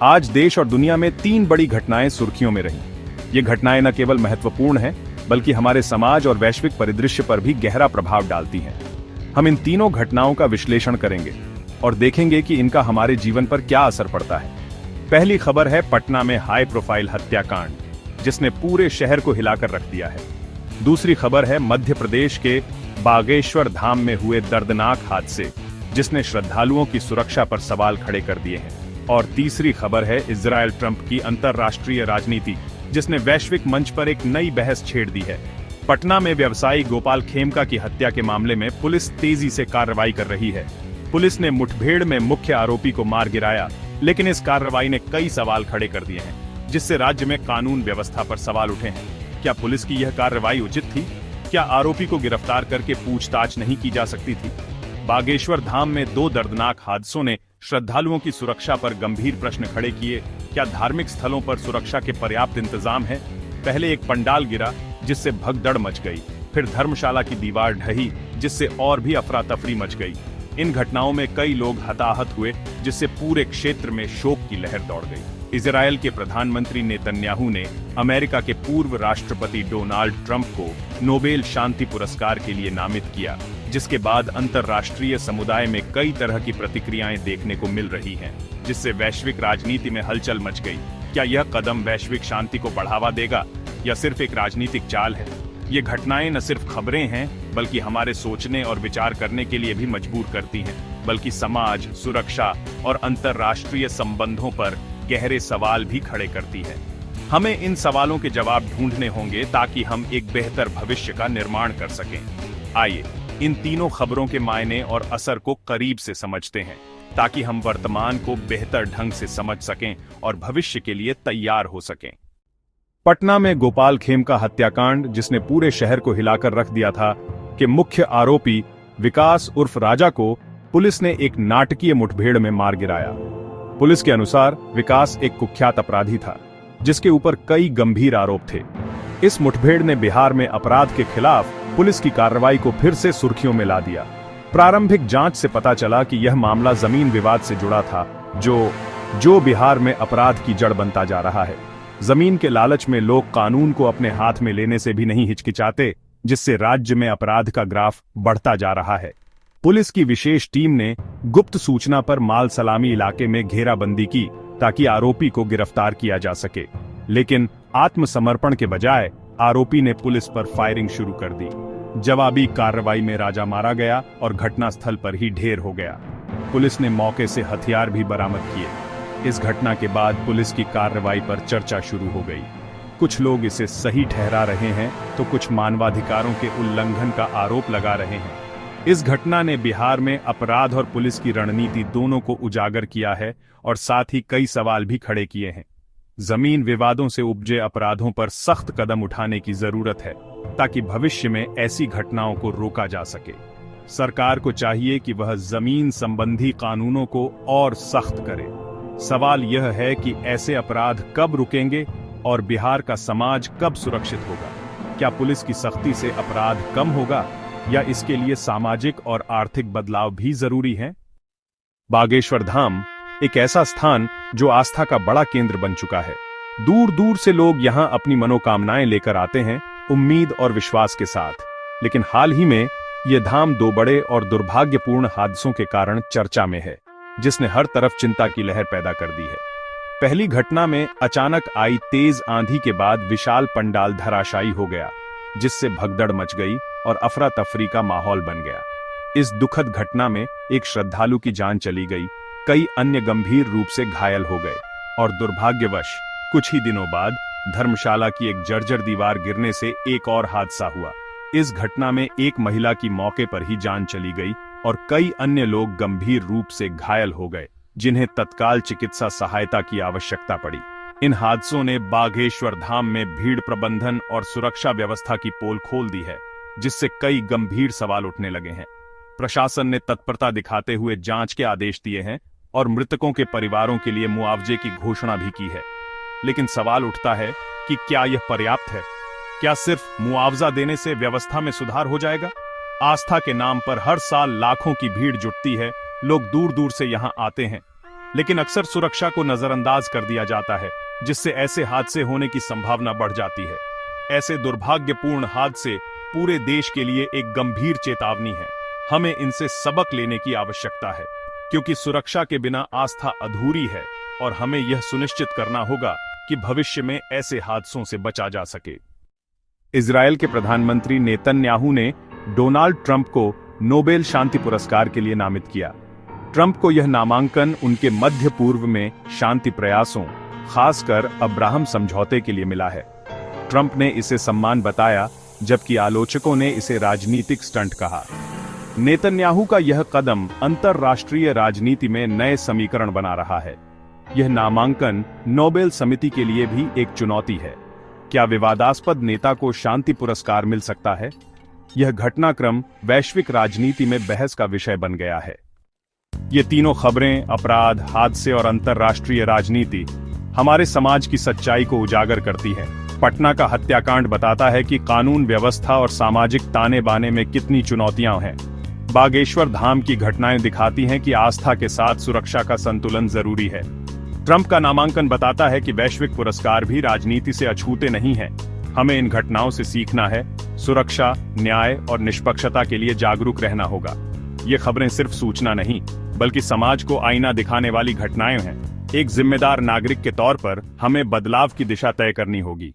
आज देश और दुनिया में 3 बड़ी घटनाएं सुर्खियों में रहीं। ये घटनाएं न केवल महत्वपूर्ण हैं, बल्कि हमारे समाज और वैश्विक परिदृश्य पर भी गहरा प्रभाव डालती हैं। हम इन तीनों घटनाओं का विश्लेषण करेंगे और देखेंगे कि इनका हमारे जीवन पर क्या असर पड़ता है। पहली खबर है पटना में हाई प्रोफाइल हत्याकांड, जिसने पूरे शहर को हिलाकर रख दिया है। दूसरी खबर है मध्य प्रदेश के बागेश्वर धाम में हुए दर्दनाक हादसे, जिसने श्रद्धालुओं की सुरक्षा पर सवाल खड़े कर दिए हैं। और तीसरी खबर है इजरायल ट्रंप की अंतर्राष्ट्रीय राजनीति, जिसने वैश्विक मंच पर एक नई बहस छेड़ दी है। पटना में व्यवसायी गोपाल खेमका की हत्या के मामले में पुलिस तेजी से कार्रवाई कर रही है। पुलिस ने मुठभेड़ में मुख्य आरोपी को मार गिराया, लेकिन इस कार्रवाई ने कई सवाल खड़े कर दिए हैं, जिससे राज्य में कानून व्यवस्था पर सवाल उठे हैं। क्या पुलिस की यह कार्रवाई उचित थी? क्या आरोपी को गिरफ्तार करके पूछताछ नहीं की जा सकती थी? बागेश्वर धाम में 2 दर्दनाक हादसों ने श्रद्धालुओं की सुरक्षा पर गंभीर प्रश्न खड़े किए। क्या धार्मिक स्थलों पर सुरक्षा के पर्याप्त इंतजाम है? पहले एक पंडाल गिरा, जिससे भगदड़ मच गई। फिर धर्मशाला की दीवार ढही, जिससे और भी अफरा तफरी मच गई। इन घटनाओं में कई लोग हताहत हुए, जिससे पूरे क्षेत्र में शोक की लहर दौड़ गई। इजरायल के प्रधानमंत्री नेतन्याहू ने अमेरिका के पूर्व राष्ट्रपति डोनाल्ड ट्रंप को नोबेल शांति पुरस्कार के लिए नामित किया, जिसके बाद अंतर्राष्ट्रीय समुदाय में कई तरह की प्रतिक्रियाएं देखने को मिल रही हैं, जिससे वैश्विक राजनीति में हलचल मच गई। क्या यह कदम वैश्विक शांति को बढ़ावा देगा या सिर्फ एक राजनीतिक चाल है? ये घटनाएं न सिर्फ खबरें हैं, बल्कि हमारे सोचने और विचार करने के लिए भी मजबूर करती हैं, बल्कि समाज, सुरक्षा और अंतर्राष्ट्रीय संबंधों पर गहरे सवाल भी खड़े करती है। हमें इन सवालों के जवाब ढूंढने होंगे ताकि हम एक बेहतर भविष्य का निर्माण कर सकें। आइए इन तीनों खबरों के मायने और असर को करीब से समझते हैं, ताकि हम वर्तमान को बेहतर ढंग से समझ सकें और भविष्य के लिए तैयार हो सकें। पटना में गोपाल खेमका हत्याकांड, जिसने पूरे शहर को हिलाकर रख दिया था, के मुख्य आरोपी विकास उर्फ राजा को पुलिस ने एक नाटकीय मुठभेड़ में मार गिराया। पुलिस के अनुसार विकास एक कुख्यात अपराधी था, जिसके ऊपर कई गंभीर आरोप थे। इस मुठभेड़ ने बिहार में अपराध के खिलाफ पुलिस की कार्रवाई को फिर से सुर्खियों में ला दिया। प्रारंभिक जांच से पता चला कि यह मामला जमीन विवाद से जुड़ा था, जो बिहार में अपराध की जड़ बनता जा रहा है। जमीन के लालच में लोग कानून को अपने हाथ में लेने से भी नहीं हिचकिचाते, जिससे राज्य में अपराध का ग्राफ बढ़ता जा रहा है। पुलिस की विशेष टीम ने गुप्त सूचना पर माल सलामी इलाके में घेराबंदी की, ताकि आरोपी को गिरफ्तार किया जा सके। लेकिन आत्मसमर्पण के बजाय आरोपी ने पुलिस पर फायरिंग शुरू कर दी। जवाबी कार्रवाई में राजा मारा गया और घटनास्थल पर ही ढेर हो गया। पुलिस ने मौके से हथियार भी बरामद किए। इस घटना के बाद पुलिस की कार्रवाई पर चर्चा शुरू हो गई। कुछ लोग इसे सही ठहरा रहे हैं, तो कुछ मानवाधिकारों के उल्लंघन का आरोप लगा रहे हैं। इस घटना ने बिहार में अपराध और पुलिस की रणनीति दोनों को उजागर किया है और साथ ही कई सवाल भी खड़े किए हैं। जमीन विवादों से उपजे अपराधों पर सख्त कदम उठाने की जरूरत है, ताकि भविष्य में ऐसी घटनाओं को रोका जा सके। सरकार को चाहिए कि वह जमीन संबंधी कानूनों को और सख्त करे। सवाल यह है कि ऐसे अपराध कब रुकेंगे और बिहार का समाज कब सुरक्षित होगा। क्या पुलिस की सख्ती से अपराध कम होगा, या इसके लिए सामाजिक और आर्थिक बदलाव भी जरूरी हैं? बागेश्वर धाम एक ऐसा स्थान जो आस्था का बड़ा केंद्र बन चुका है। दूर दूर से लोग यहां अपनी मनोकामनाएं लेकर आते हैं, उम्मीद और विश्वास के साथ। लेकिन हाल ही में यह धाम 2 बड़े और दुर्भाग्यपूर्ण हादसों के कारण चर्चा में है, जिसने हर तरफ चिंता की लहर पैदा कर दी है। पहली घटना में अचानक आई तेज आंधी के बाद विशाल पंडाल धराशायी हो गया, जिससे भगदड़ मच गई और अफरा तफरी का माहौल बन गया। इस दुखद घटना में एक श्रद्धालु की जान चली गई, कई अन्य गंभीर रूप से घायल हो गए और दुर्भाग्यवश कुछ ही दिनों बाद धर्मशाला की एक जर्जर दीवार गिरने से एक और हादसा हुआ। इस घटना में एक महिला की मौके पर ही जान चली गई और कई अन्य लोग गंभीर रूप से घायल हो गए, जिन्हें तत्काल चिकित्सा सहायता की आवश्यकता पड़ी। इन हादसों ने बागेश्वर धाम में भीड़ प्रबंधन और सुरक्षा व्यवस्था की पोल खोल दी है, जिससे कई गंभीर सवाल उठने लगे हैं। प्रशासन ने तत्परता दिखाते हुए जांच के आदेश दिए हैं और मृतकों के परिवारों के लिए मुआवजे की घोषणा भी की है। लेकिन सवाल उठता है कि क्या यह पर्याप्त है? क्या सिर्फ मुआवजा देने से व्यवस्था में सुधार हो जाएगा? आस्था के नाम पर हर साल लाखों की भीड़ जुटती है, लोग दूर दूर से यहां आते हैं, लेकिन अक्सर सुरक्षा को नजरअंदाज कर दिया जाता है, जिससे ऐसे हादसे होने की संभावना बढ़ जाती है। ऐसे दुर्भाग्यपूर्ण हादसे पूरे देश के लिए एक गंभीर चेतावनी है। हमें इनसे सबक लेने की आवश्यकता है, क्योंकि सुरक्षा के बिना आस्था अधूरी है और हमें यह सुनिश्चित करना होगा कि भविष्य में ऐसे हादसों से बचा जा सके। इजरायल के प्रधानमंत्री नेतन्याहू ने डोनाल्ड ट्रंप को नोबेल शांति पुरस्कार के लिए नामित किया। ट्रंप को यह नामांकन उनके मध्य पूर्व में शांति प्रयासों, खासकर अब्राहम समझौते के लिए मिला है। ट्रंप ने इसे सम्मान बताया, जबकि आलोचकों ने इसे राजनीतिक स्टंट कहा। नेतन्याहू का यह कदम अंतर्राष्ट्रीय राजनीति में नए समीकरण बना रहा है। यह नामांकन नोबेल समिति के लिए भी एक चुनौती है। क्या विवादास्पद नेता को शांति पुरस्कार मिल सकता है? यह घटनाक्रम वैश्विक राजनीति में बहस का विषय बन गया है। ये तीनों खबरें, अपराध, हादसे और अंतर्राष्ट्रीय राजनीति, हमारे समाज की सच्चाई को उजागर करती है। पटना का हत्याकांड बताता है कि कानून व्यवस्था और सामाजिक ताने बाने में कितनी चुनौतियां हैं। बागेश्वर धाम की घटनाएं दिखाती हैं कि आस्था के साथ सुरक्षा का संतुलन जरूरी है। ट्रंप का नामांकन बताता है कि वैश्विक पुरस्कार भी राजनीति से अछूते नहीं हैं। हमें इन घटनाओं से सीखना है। सुरक्षा, न्याय और निष्पक्षता के लिए जागरूक रहना होगा। ये खबरें सिर्फ सूचना नहीं, बल्कि समाज को आईना दिखाने वाली घटनाएं हैं। एक जिम्मेदार नागरिक के तौर पर हमें बदलाव की दिशा तय करनी होगी।